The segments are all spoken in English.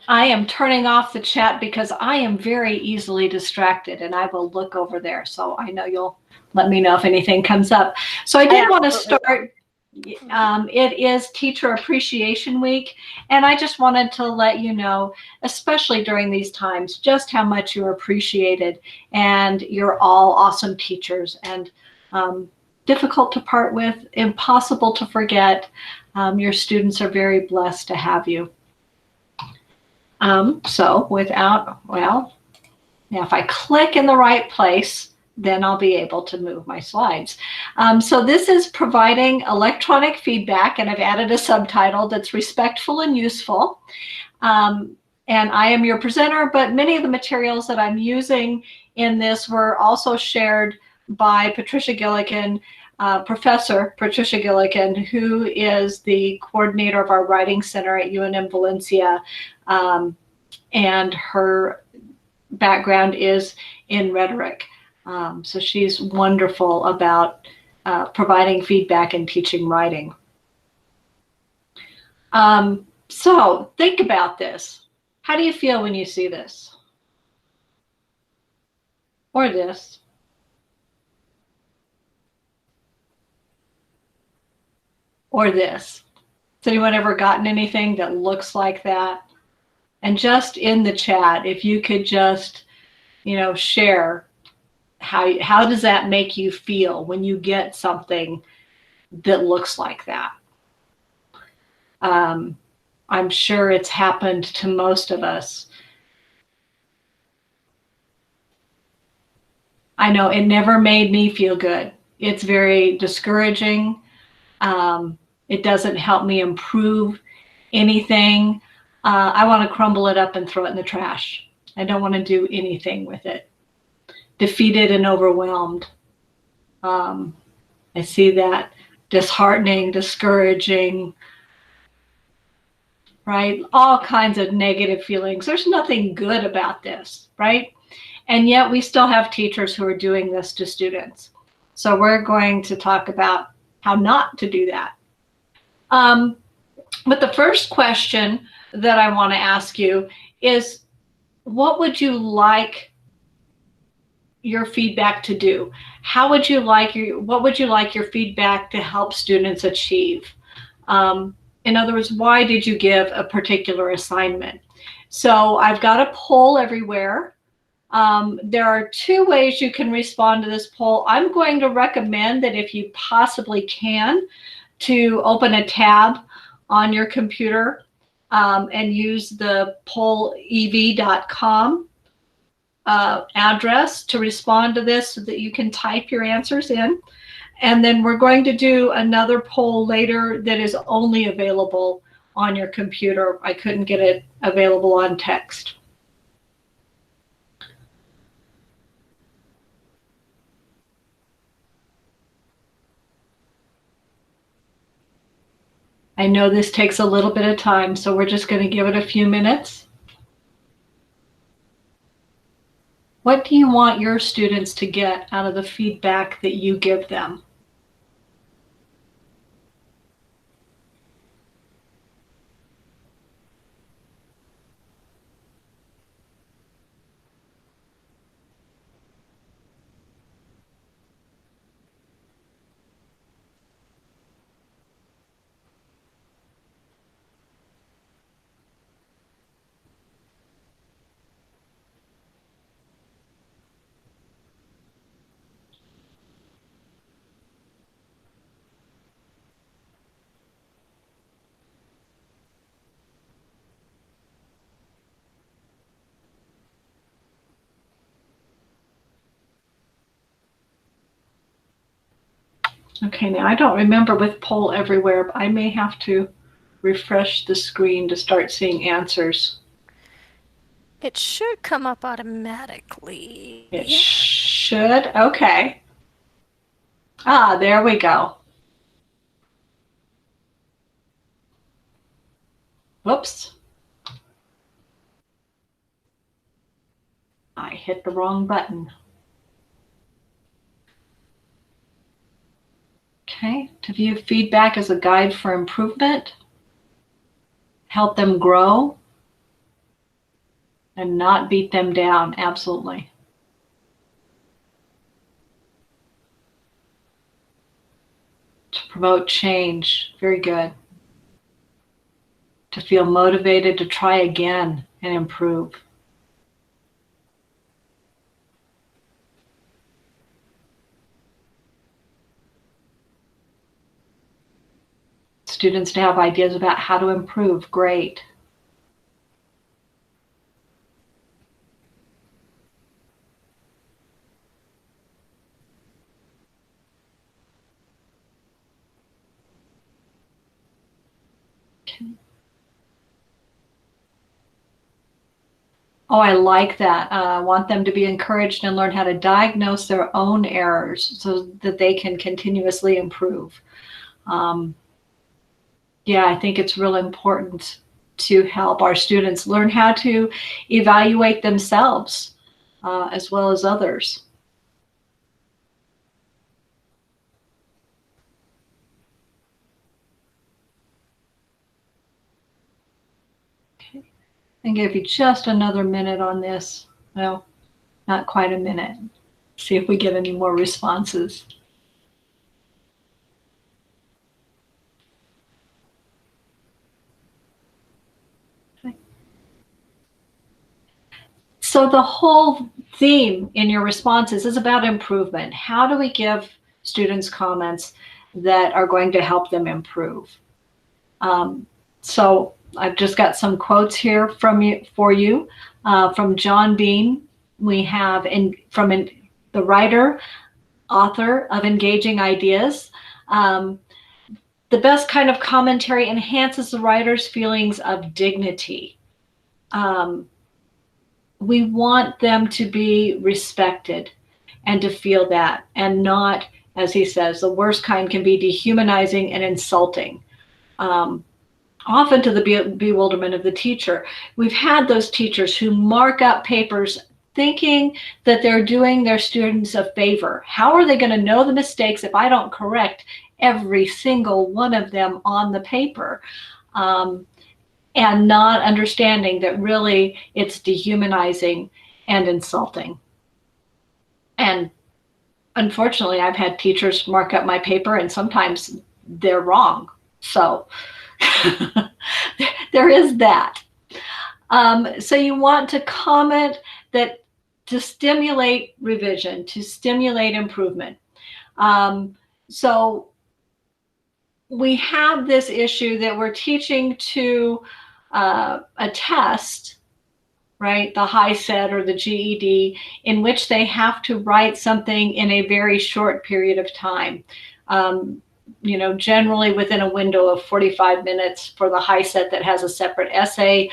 I am turning off the chat because I am very easily distracted, and I will look over there. So I know you'll let me know if anything comes up. So I did want to start. It is Teacher Appreciation Week, and I just wanted to let you know, especially during these times, just how much you're appreciated, and you're all awesome teachers, and difficult to part with, impossible to forget. Your students are very blessed to have you. So now if I click in the right place, then I'll be able to move my slides. So this is providing electronic feedback, and I've added a subtitle that's respectful and useful. And I am your presenter, but many of the materials that I'm using in this were also shared by Patricia Gilligan, Professor Patricia Gilligan, who is the coordinator of our Writing Center at UNM Valencia. And her background is in rhetoric. So she's wonderful about providing feedback and teaching writing. So think about this. How do you feel when you see this? Or this? Or this? Has anyone ever gotten anything that looks like that? And just in the chat, if you could just, share how does that make you feel when you get something that looks like that? I'm sure it's happened to most of us. I know it never made me feel good. It's very discouraging. It doesn't help me improve anything. I want to crumble it up and throw it in the trash. I don't want to do anything with it. Defeated and overwhelmed. I see that disheartening, discouraging, right? All kinds of negative feelings. There's nothing good about this, right? And yet we still have teachers who are doing this to students. So we're going to talk about how not to do that. But the first question that I want to ask you is, what would you like your feedback to do? What would you like your feedback to help students achieve? In other words, why did you give a particular assignment? So I've got a poll everywhere. There are two ways you can respond to this poll. I'm going to recommend that if you possibly can, to open a tab on your computer and use the pollev.com address to respond to this so that you can type your answers in. And then we're going to do another poll later that is only available on your computer. I couldn't get it available on text. I know this takes a little bit of time, so we're just going to give it a few minutes. What do you want your students to get out of the feedback that you give them? Okay, now I don't remember with poll everywhere, but I may have to refresh the screen to start seeing answers. It should come up automatically. It should? Okay. Ah, there we go. Whoops. I hit the wrong button. Okay, to view feedback as a guide for improvement, help them grow. and not beat them down. Absolutely. To promote change. Very good. To feel motivated to try again and improve. Students to have ideas about how to improve. Great. Okay. Oh, I like that. I want them to be encouraged and learn how to diagnose their own errors so that they can continuously improve. Yeah, I think it's really important to help our students learn how to evaluate themselves as well as others. Okay. And give you just another minute on this. Well, not quite a minute. See if we get any more responses. So the whole theme in your responses is about improvement. How do we give students comments that are going to help them improve? So I've just got some quotes here for you from John Bean. We have the writer, author of Engaging Ideas. The best kind of commentary enhances the writer's feelings of dignity. We want them to be respected and to feel that, and not, as he says, the worst kind can be dehumanizing and insulting. Often to the bewilderment of the teacher. We've had those teachers who mark up papers thinking that they're doing their students a favor. How are they going to know the mistakes if I don't correct every single one of them on the paper? And not understanding that really it's dehumanizing and insulting. And unfortunately, I've had teachers mark up my paper and sometimes they're wrong. So there is that. So you want to comment that to stimulate revision, to stimulate improvement. So we have this issue that we're teaching to a test, right? The high set or the GED, in which they have to write something in a very short period of time. Generally within a window of 45 minutes for the high set that has a separate essay.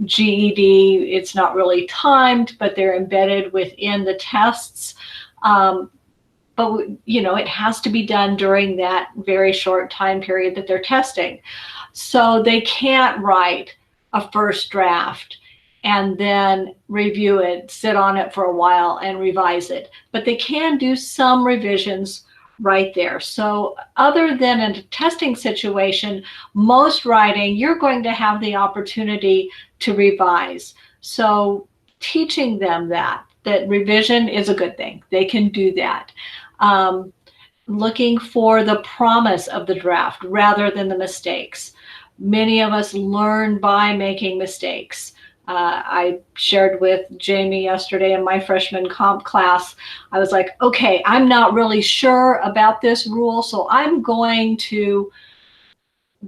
GED, it's not really timed, but they're embedded within the tests. But it has to be done during that very short time period that they're testing. So they can't write a first draft and then review it, sit on it for a while and revise it. But they can do some revisions right there. So other than a testing situation, most writing, you're going to have the opportunity to revise. So teaching them that revision is a good thing. They can do that. Looking for the promise of the draft rather than the mistakes. Many of us learn by making mistakes. I shared with Jamie yesterday in my freshman comp class, I was like, okay, I'm not really sure about this rule, so I'm going to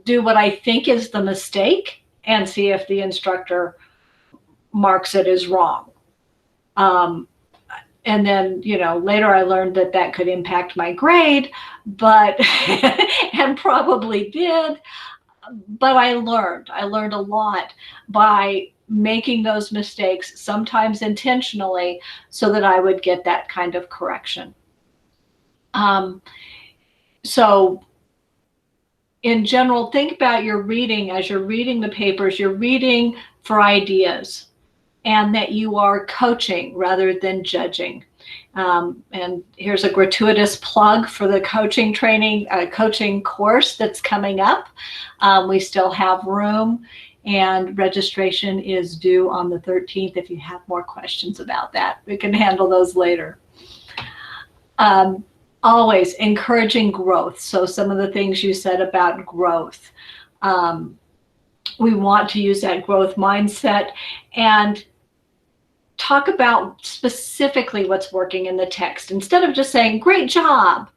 do what I think is the mistake and see if the instructor marks it as wrong. And then, later I learned that could impact my grade, but, and probably did, but I learned a lot by making those mistakes, sometimes intentionally, so that I would get that kind of correction. So in general, think about your reading. As you're reading the papers, you're reading for ideas, and that you are coaching rather than judging. And here's a gratuitous plug for the coaching training, coaching course that's coming up. We still have room, and registration is due on the 13th. If you have more questions about that, we can handle those later. Always encouraging growth. So some of the things you said about growth, we want to use that growth mindset and talk about specifically what's working in the text instead of just saying, great job.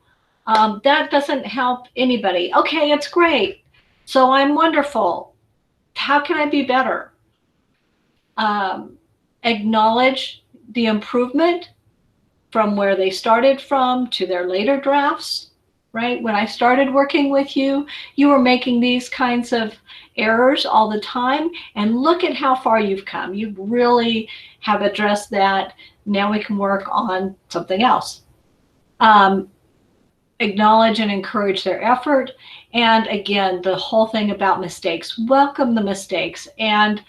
That doesn't help anybody. Okay, it's great. So I'm wonderful. How can I be better? Acknowledge the improvement from where they started from to their later drafts, right? When I started working with you, you were making these kinds of errors all the time, and look at how far you've come. You really have addressed that. Now we can work on something else. Acknowledge and encourage their effort. And again, the whole thing about mistakes, welcome the mistakes and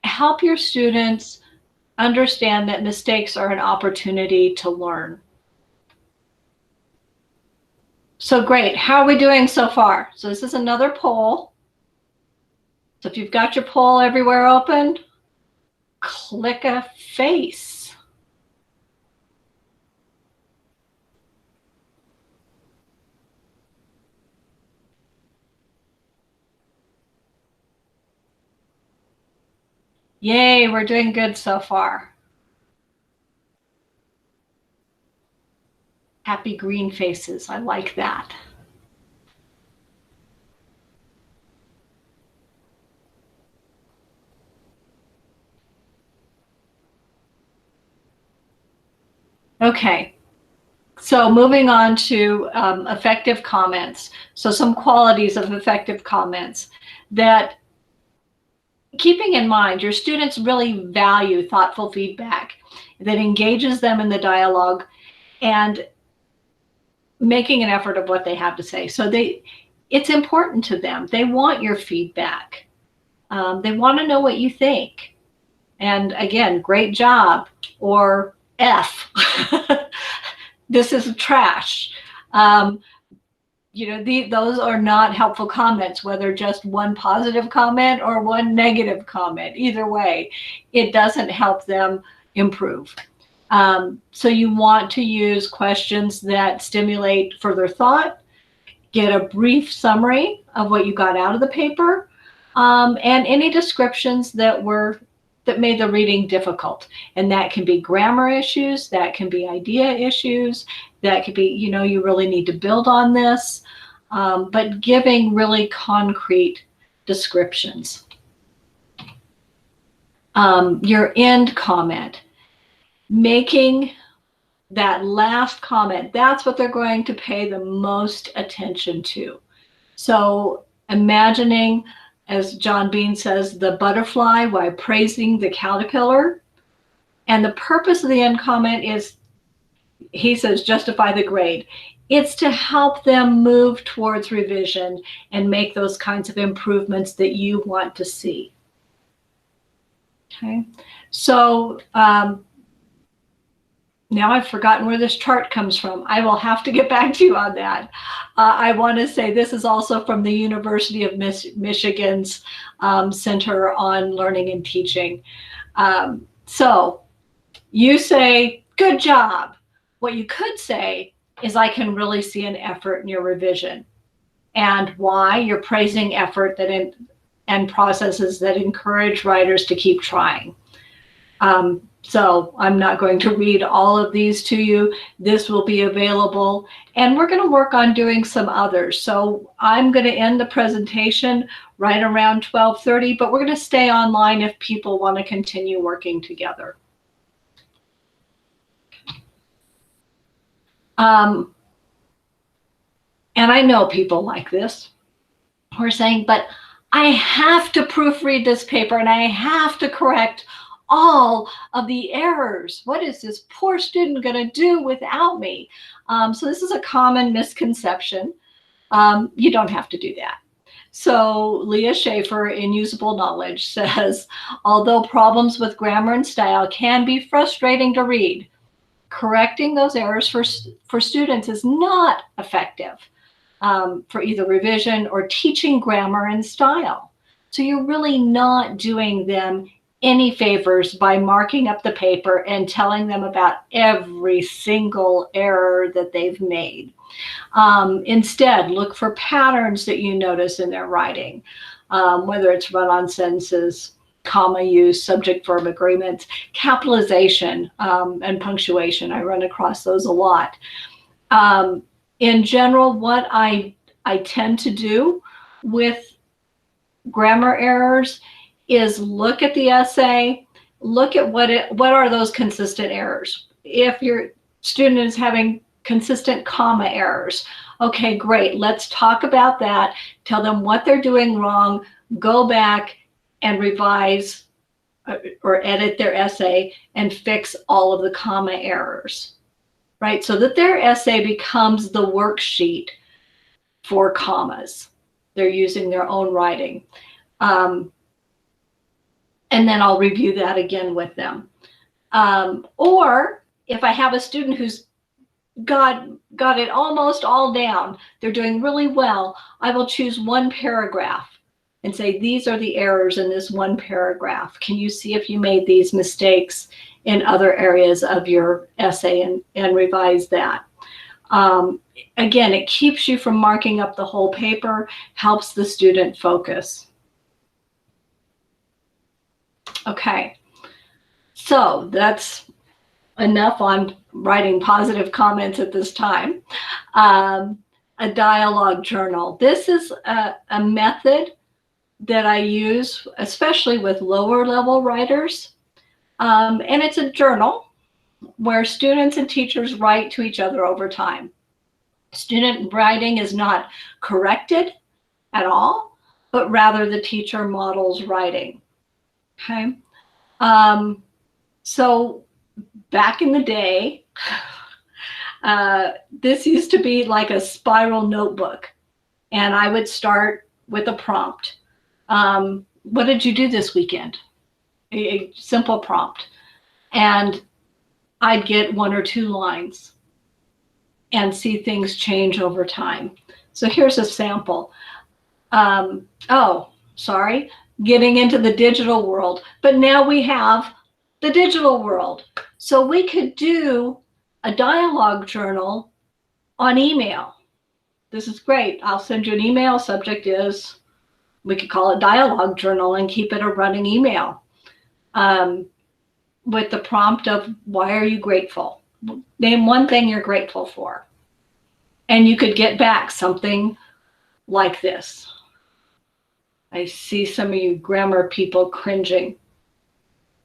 help your students understand that mistakes are an opportunity to learn. So great, how are we doing so far? So this is another poll. So if you've got your poll everywhere open, click a face. Yay, we're doing good so far. Happy green faces, I like that. Okay, so moving on to effective comments. So some qualities of effective comments that, keeping in mind, your students really value thoughtful feedback that engages them in the dialogue and making an effort of what they have to say. So it's important to them. They want your feedback. They want to know what you think. And again, great job, or F, this is trash. Those are not helpful comments, whether just one positive comment or one negative comment. Either way, it doesn't help them improve. So you want to use questions that stimulate further thought, get a brief summary of what you got out of the paper, and any descriptions that made the reading difficult. And that can be grammar issues, that can be idea issues, that could be, you really need to build on this, but giving really concrete descriptions. Your end comment, making that last comment, that's what they're going to pay the most attention to. So imagining, as John Bean says, the butterfly while praising the caterpillar. And the purpose of the end comment is, he says, justify the grade. It's to help them move towards revision and make those kinds of improvements that you want to see. Okay, so now I've forgotten where this chart comes from. I will have to get back to you on that. I want to say this is also from the University of Michigan's Center on Learning and Teaching. So you say, good job. What you could say is, I can really see an effort in your revision. And why? You're praising effort and processes that encourage writers to keep trying. So I'm not going to read all of these to you. This will be available, and we're going to work on doing some others. So I'm going to end the presentation right around 12:30, but we're going to stay online if people want to continue working together. And I know people like this who are saying, but I have to proofread this paper and I have to correct all of the errors. What is this poor student going to do without me? So this is a common misconception. You don't have to do that. So Leah Schaefer in Usable Knowledge says, although problems with grammar and style can be frustrating to read, correcting those errors for students is not effective for either revision or teaching grammar and style. So you're really not doing them any favors by marking up the paper and telling them about every single error that they've made. Instead, look for patterns that you notice in their writing, whether it's run-on sentences, comma use, subject-verb agreements, capitalization, and punctuation. I run across those a lot. In general, what I tend to do with grammar errors is look at the essay, look at what are those consistent errors. If your student is having consistent comma errors, okay, great, let's talk about that, tell them what they're doing wrong, go back and revise or edit their essay and fix all of the comma errors, right? So that their essay becomes the worksheet for commas. They're using their own writing. And then I'll review that again with them. Or if I have a student who's got it almost all down, they're doing really well, I will choose one paragraph and say, these are the errors in this one paragraph. Can you see if you made these mistakes in other areas of your essay and revise that? Again, it keeps you from marking up the whole paper, helps the student focus. Okay, so that's enough on writing positive comments at this time. A dialogue journal. This is a method that I use, especially with lower level writers. And it's a journal where students and teachers write to each other over time. Student writing is not corrected at all, but rather the teacher models writing. Okay. So back in the day, this used to be like a spiral notebook, and I would start with a prompt. What did you do this weekend? A simple prompt. And I'd get 1 or 2 lines and see things change over time. So here's a sample. Oh, sorry, getting into the digital world. But now we have the digital world. So we could do a dialogue journal on email. This is great. I'll send you an email. Subject is, we could call it dialogue journal and keep it a running email with the prompt of, why are you grateful? Name one thing you're grateful for. And you could get back something like this. I see some of you grammar people cringing,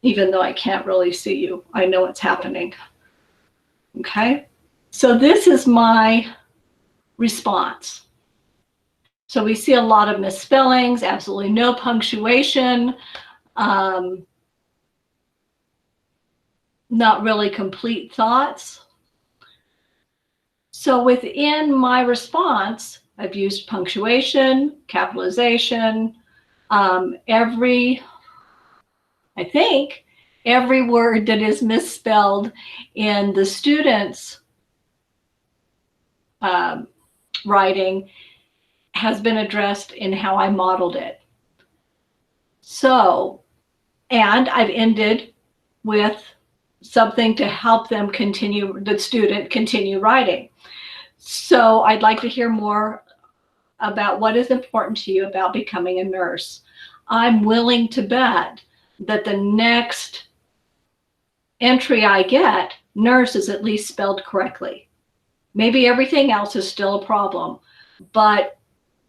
even though I can't really see you. I know it's happening. Okay, so this is my response. So we see a lot of misspellings, absolutely no punctuation, not really complete thoughts. So within my response, I've used punctuation, capitalization, I think every word that is misspelled in the student's writing has been addressed in how I modeled it. So, and I've ended with something to help them continue, the student continue writing. So I'd like to hear more about what is important to you about becoming a nurse. I'm willing to bet that the next entry I get, nurse is at least spelled correctly. Maybe everything else is still a problem, but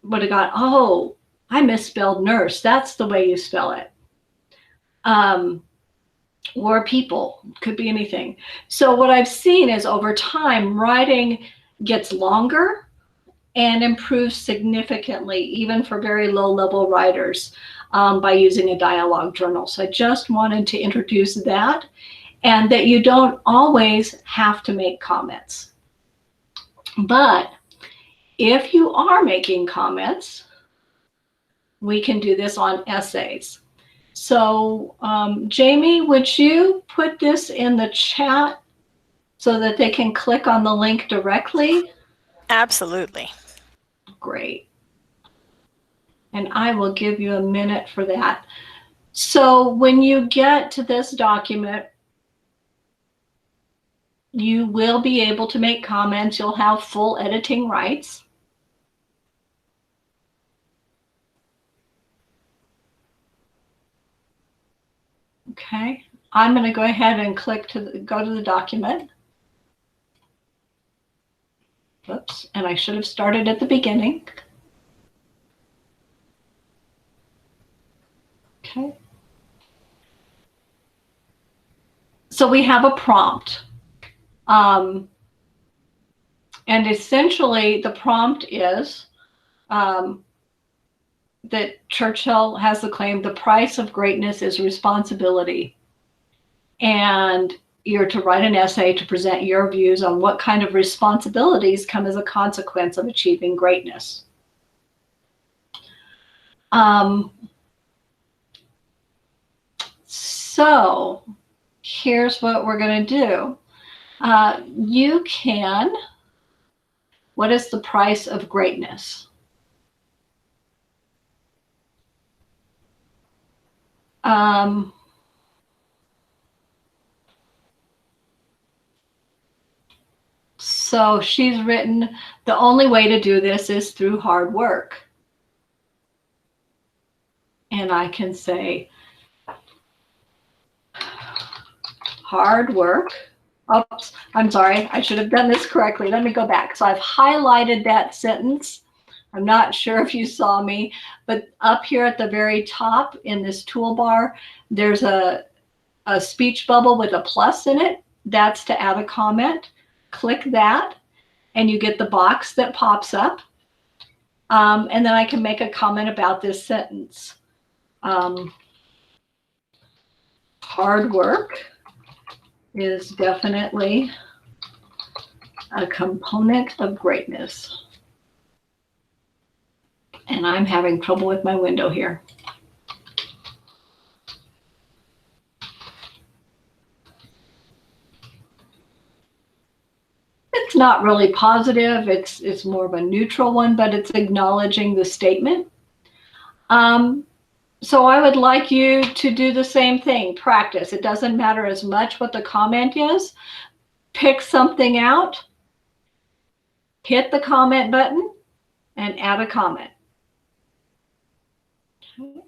would have got, oh, I misspelled nurse. That's the way you spell it. Or people, could be anything. So what I've seen is over time, writing gets longer and improves significantly, even for very low level writers, by using a dialogue journal. So I just wanted to introduce that, and that you don't always have to make comments. But if you are making comments, we can do this on essays. So Jamie, would you put this in the chat so that they can click on the link directly? Absolutely. Great. And I will give you a minute for that. So when you get to this document, you will be able to make comments. You'll have full editing rights. Okay, I'm going to go ahead and click to go to the document. Oops, and I should have started at the beginning. Okay. So we have a prompt. And essentially the prompt is that Churchill has the claim, the price of greatness is responsibility. And you're to write an essay to present your views on what kind of responsibilities come as a consequence of achieving greatness. So here's what we're going to do. You can, what is the price of greatness? So she's written, the only way to do this is through hard work. And I can say, hard work. Oops, I'm sorry, I should have done this correctly. Let me go back. So I've highlighted that sentence. I'm not sure if you saw me, but up here at the very top in this toolbar, there's a speech bubble with a plus in it. That's to add a comment. Click that, and you get the box that pops up. And then I can make a comment about this sentence. Hard work is definitely a component of greatness. And I'm having trouble with my window here. It's not really positive. It's more of a neutral one, but it's acknowledging the statement. So I would like you to do the same thing. Practice. It doesn't matter as much what the comment is. Pick something out, hit the comment button, and add a comment. Okay.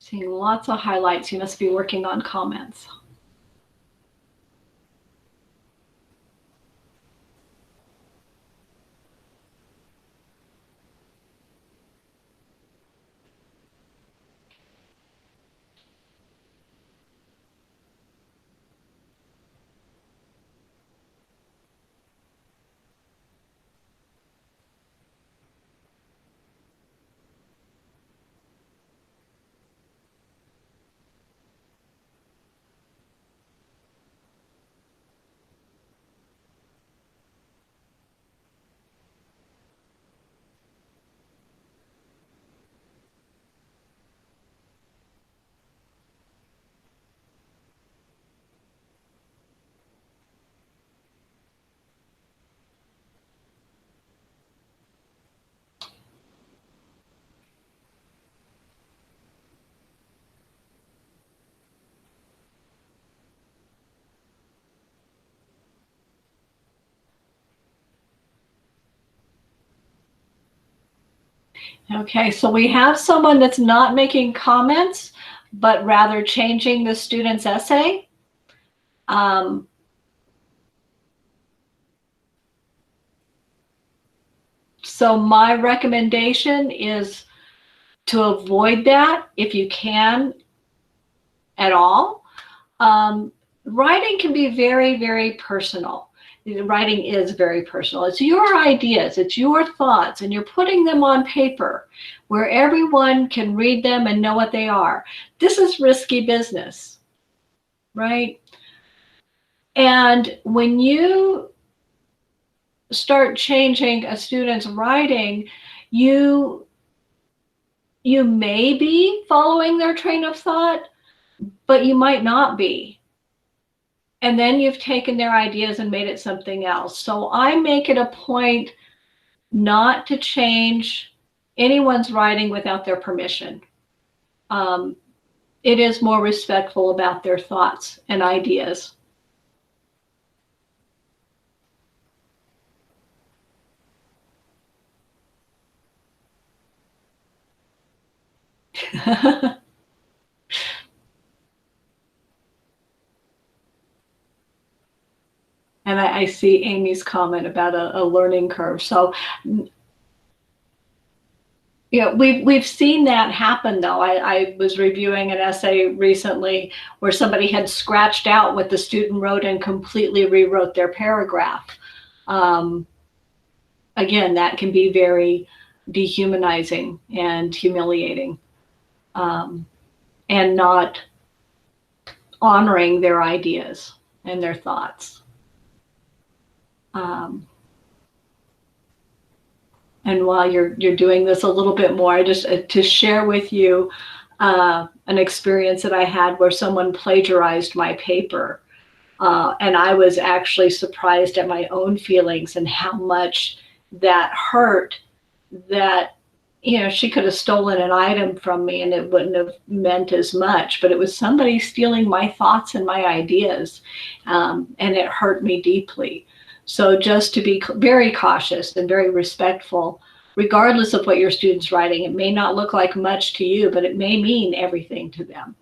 Seeing lots of highlights. You must be working on comments. Okay, so we have someone that's not making comments, but rather changing the student's essay. So my recommendation is to avoid that if you can at all. writing can be very, very personal. Writing is very personal. It's your ideas, it's your thoughts, and you're putting them on paper where everyone can read them and know what they are. This is risky business, right? And when you start changing a student's writing, you may be following their train of thought, but you might not be. And then you've taken their ideas and made it something else. So I make it a point not to change anyone's writing without their permission. It is more respectful about their thoughts and ideas. And I see Amy's comment about a learning curve. So, you know, we've seen that happen though. I was reviewing an essay recently where somebody had scratched out what the student wrote and completely rewrote their paragraph. Again, that can be very dehumanizing and humiliating, and not honoring their ideas and their thoughts. And while you're doing this a little bit more, I just to share with you an experience that I had where someone plagiarized my paper, and I was actually surprised at my own feelings and how much that hurt. That, you know, she could have stolen an item from me and it wouldn't have meant as much, but it was somebody stealing my thoughts and my ideas, and it hurt me deeply. So just to be very cautious and very respectful, regardless of what your student's writing. It may not look like much to you, but it may mean everything to them.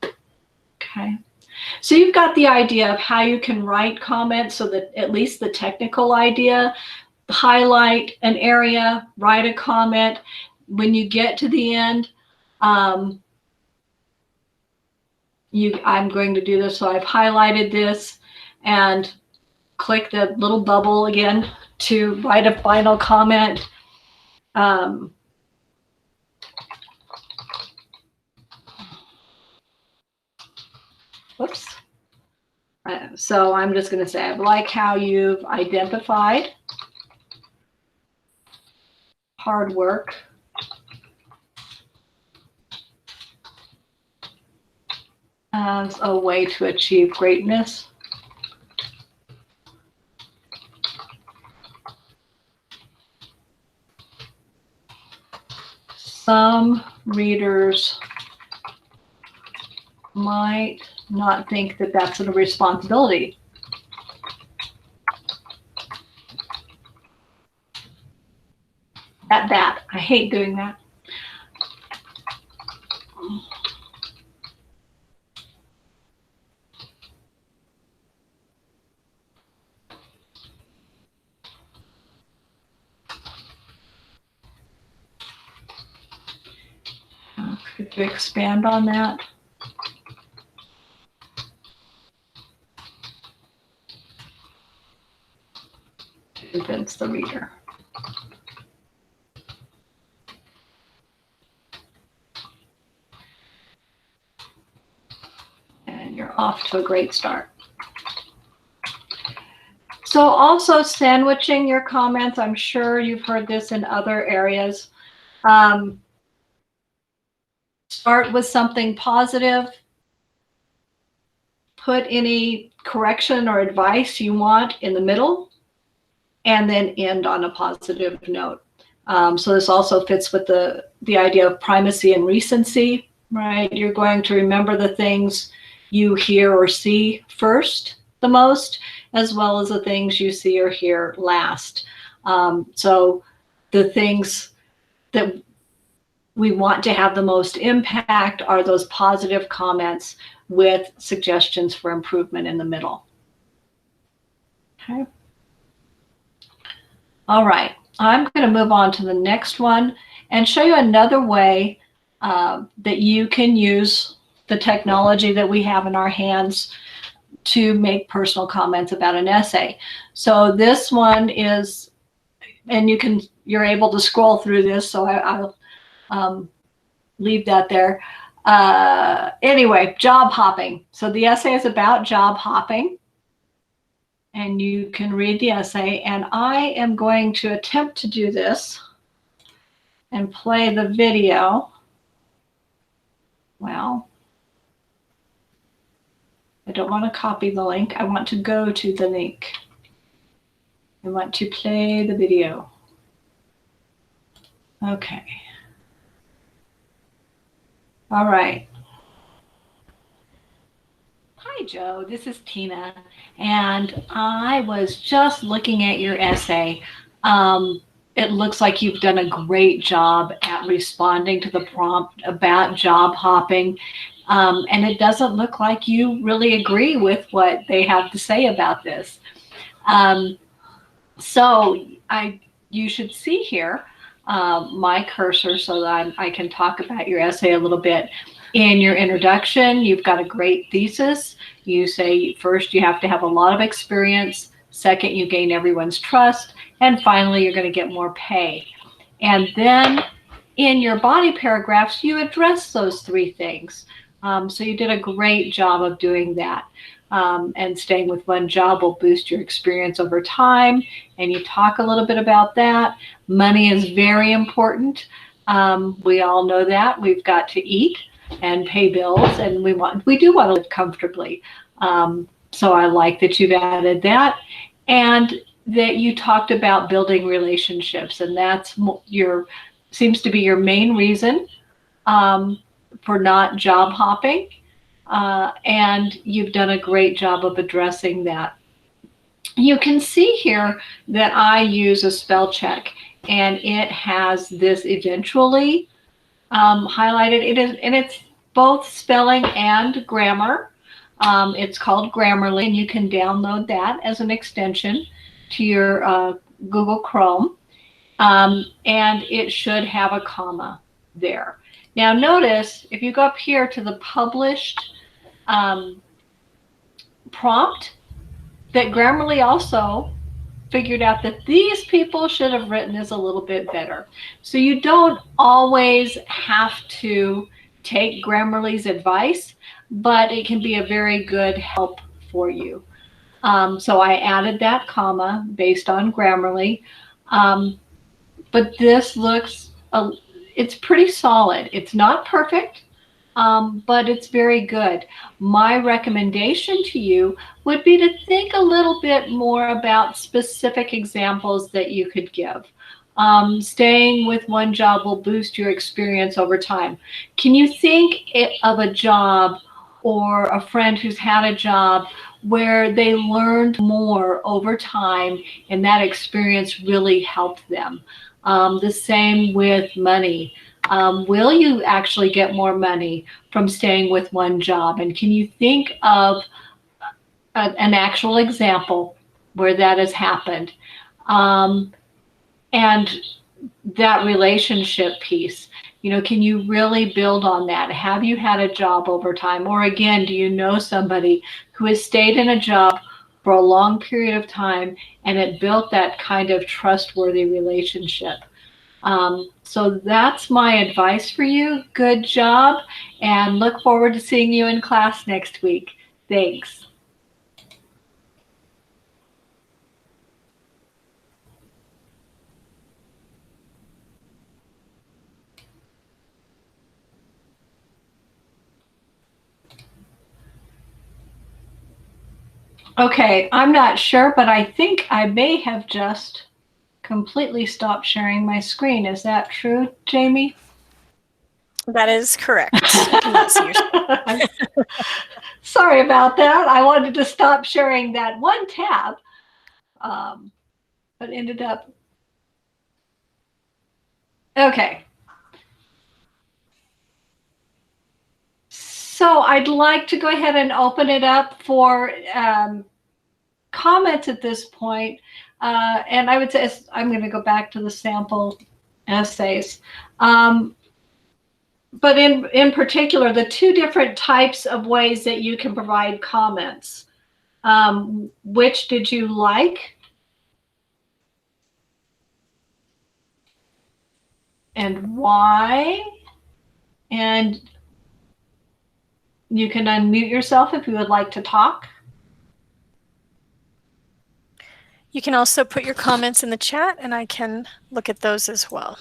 Okay. So you've got the idea of how you can write comments, so that at least the technical idea, highlight an area, write a comment. When you get to the end, I'm going to do this. So I've highlighted this and click the little bubble again to write a final comment. Whoops. So I'm just going to say, I like how you've identified hard work as a way to achieve greatness. Some readers might not think that that's a responsibility. That. I hate doing that. Could you expand on that? To convince the reader. And you're off to a great start. So also sandwiching your comments. I'm sure you've heard this in other areas. Start with something positive. Put any correction or advice you want in the middle, and then end on a positive note. So this also fits with the idea of primacy and recency, right? You're going to remember the things you hear or see first the most, as well as the things you see or hear last. So the things that we want to have the most impact are those positive comments with suggestions for improvement in the middle. Okay. All right, I'm going to move on to the next one and show you another way that you can use the technology that we have in our hands to make personal comments about an essay. So this one is, and you're able to scroll through this, so I'll leave that there. Anyway, job hopping. So the essay is about job hopping, and you can read the essay, and I am going to attempt to do this and play the video. Well, I don't want to copy the link. I want to go to the link. I want to play the video. Okay. All right. Hi, Joe. This is Tina. And I was just looking at your essay. It looks like you've done a great job at responding to the prompt about job hopping. And it doesn't look like you really agree with what they have to say about this. So you should see here my cursor so that I can talk about your essay a little bit. In your introduction, you've got a great thesis. You say first you have to have a lot of experience. Second, you gain everyone's trust. And finally, you're going to get more pay. And then in your body paragraphs, you address those three things. So you did a great job of doing that. And staying with one job will boost your experience over time. And you talk a little bit about that. Money is very important. We all know that. We've got to eat and pay bills, and we do want to live comfortably. So I like that you've added that, and that you talked about building relationships, and that's seems to be your main reason for not job hopping. And you've done a great job of addressing that. You can see here that I use a spell check, and it has this eventually highlighted. It's both spelling and grammar. It's called Grammarly, and you can download that as an extension to your Google Chrome. And it should have a comma there. Now notice, if you go up here to the published prompt, that Grammarly also figured out that these people should have written this a little bit better. So you don't always have to take Grammarly's advice, but it can be a very good help for you. So I added that comma based on Grammarly. But this looks, it's pretty solid. It's not perfect, but it's very good. My recommendation to you would be to think a little bit more about specific examples that you could give. Staying with one job will boost your experience over time. Can you think of a job or a friend who's had a job where they learned more over time and that experience really helped them? The same with money. Will you actually get more money from staying with one job? And can you think of an actual example where that has happened? And that relationship piece, can you really build on that? Have you had a job over time? Or again, do you know somebody who has stayed in a job for a long period of time and it built that kind of trustworthy relationship? So that's my advice for you. Good job, and look forward to seeing you in class next week. Thanks. Okay, I'm not sure, but I think I may have just completely stopped sharing my screen. Is that true, Jamie? That is correct. I cannot see your Sorry about that. I wanted to stop sharing that one tab, but ended up. Okay. So I'd like to go ahead and open it up for comments at this point. And I would say I'm going to go back to the sample essays. But in particular, the two different types of ways that you can provide comments. Which did you like? And why? And you can unmute yourself if you would like to talk. You can also put your comments in the chat and I can look at those as well.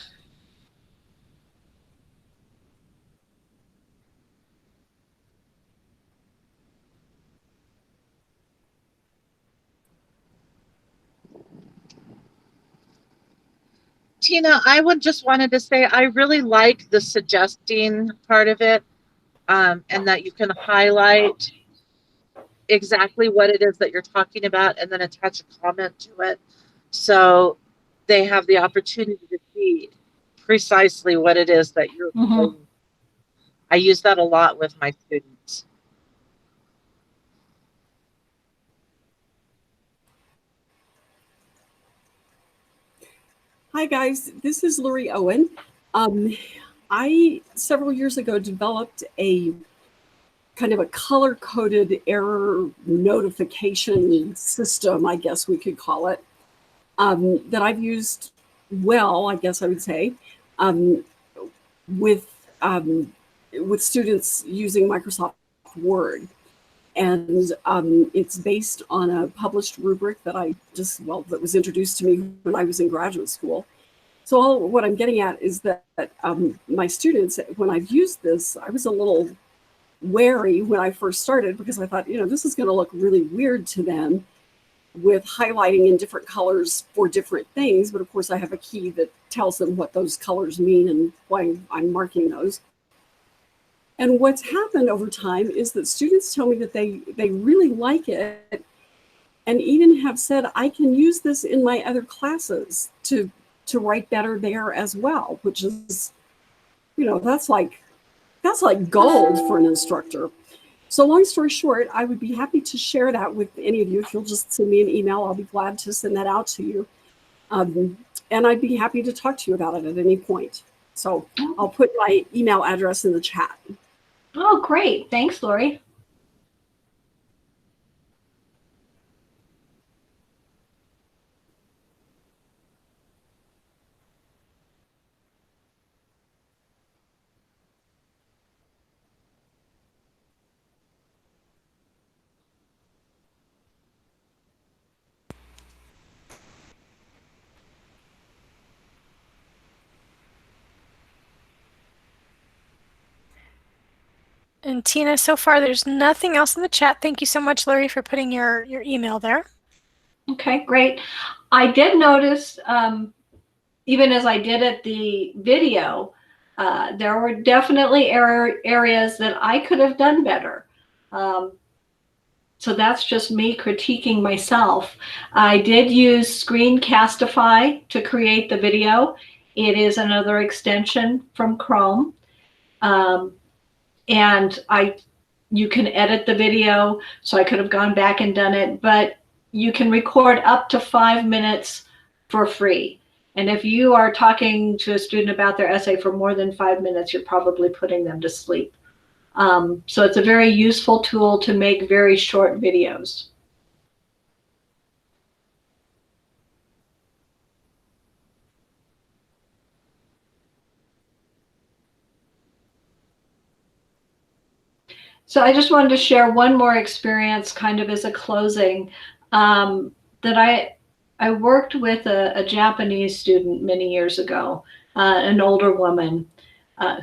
Tina, I would just wanted to say I really like the suggesting part of it, and that you can highlight exactly what it is that you're talking about and then attach a comment to it. So they have the opportunity to see precisely what it is that you're explaining. I use that a lot with my students. Hi guys, this is Lori Owen. I several years ago developed a kind of a color-coded error notification system, I guess we could call it, that I've used well, I guess I would say, with students using Microsoft Word. And it's based on a published rubric that that was introduced to me when I was in graduate school. So what I'm getting at is that my students, when I've used this, I was a little wary when I first started because I thought, this is going to look really weird to them with highlighting in different colors for different things. But of course, I have a key that tells them what those colors mean and why I'm marking those. And what's happened over time is that students tell me that they really like it and even have said, I can use this in my other classes to write better there as well, which is, that's like gold for an instructor. So long story short, I would be happy to share that with any of you. If you'll just send me an email, I'll be glad to send that out to you. And I'd be happy to talk to you about it at any point. So I'll put my email address in the chat. Oh, great. Thanks, Lori. And Tina, so far there's nothing else in the chat. Thank you so much, Lori, for putting your email there. Okay, great. I did notice, even as I did at the video, there were definitely areas that I could have done better. So that's just me critiquing myself. I did use Screencastify to create the video. It is another extension from Chrome. And you can edit the video, so I could have gone back and done it, but you can record up to 5 minutes for free. And if you are talking to a student about their essay for more than 5 minutes, you're probably putting them to sleep. So it's a very useful tool to make very short videos. So I just wanted to share one more experience kind of as a closing, that I worked with a Japanese student many years ago, an older woman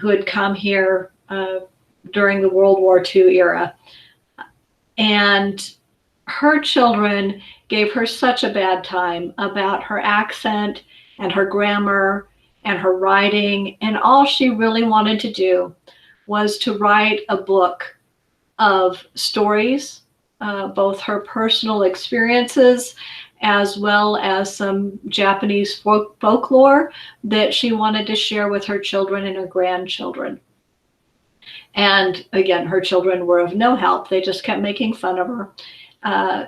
who had come here during the World War II era. And her children gave her such a bad time about her accent and her grammar and her writing. And all she really wanted to do was to write a book of stories, both her personal experiences as well as some Japanese folklore that she wanted to share with her children and her grandchildren. And again, her children were of no help. They just kept making fun of her.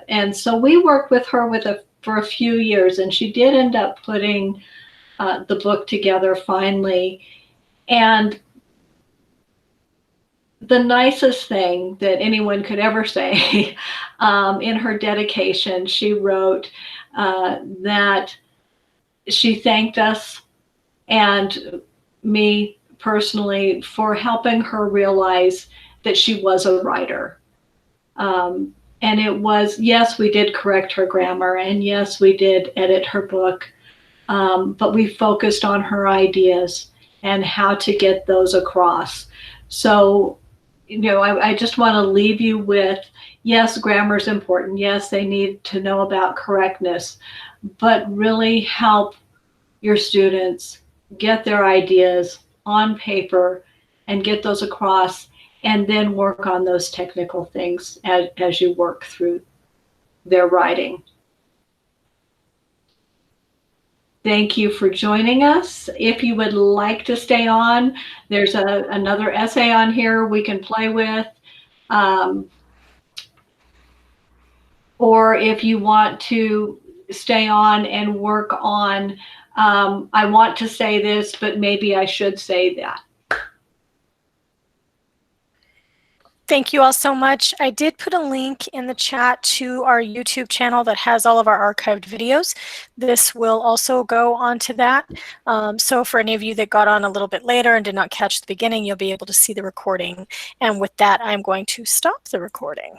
And so we worked with her for a few years, and she did end up putting the book together finally. And the nicest thing that anyone could ever say. In her dedication, she wrote that she thanked us and me personally for helping her realize that she was a writer. And it was, yes, we did correct her grammar, and yes, we did edit her book, but we focused on her ideas and how to get those across. So, I just want to leave you with, yes, grammar is important. Yes, they need to know about correctness, but really help your students get their ideas on paper and get those across, and then work on those technical things as you work through their writing. Thank you for joining us. If you would like to stay on, there's another essay on here we can play with. Or if you want to stay on and work on, I want to say this, but maybe I should say that. Thank you all so much. I did put a link in the chat to our YouTube channel that has all of our archived videos. This will also go onto that. So for any of you that got on a little bit later and did not catch the beginning, you'll be able to see the recording. And with that, I'm going to stop the recording.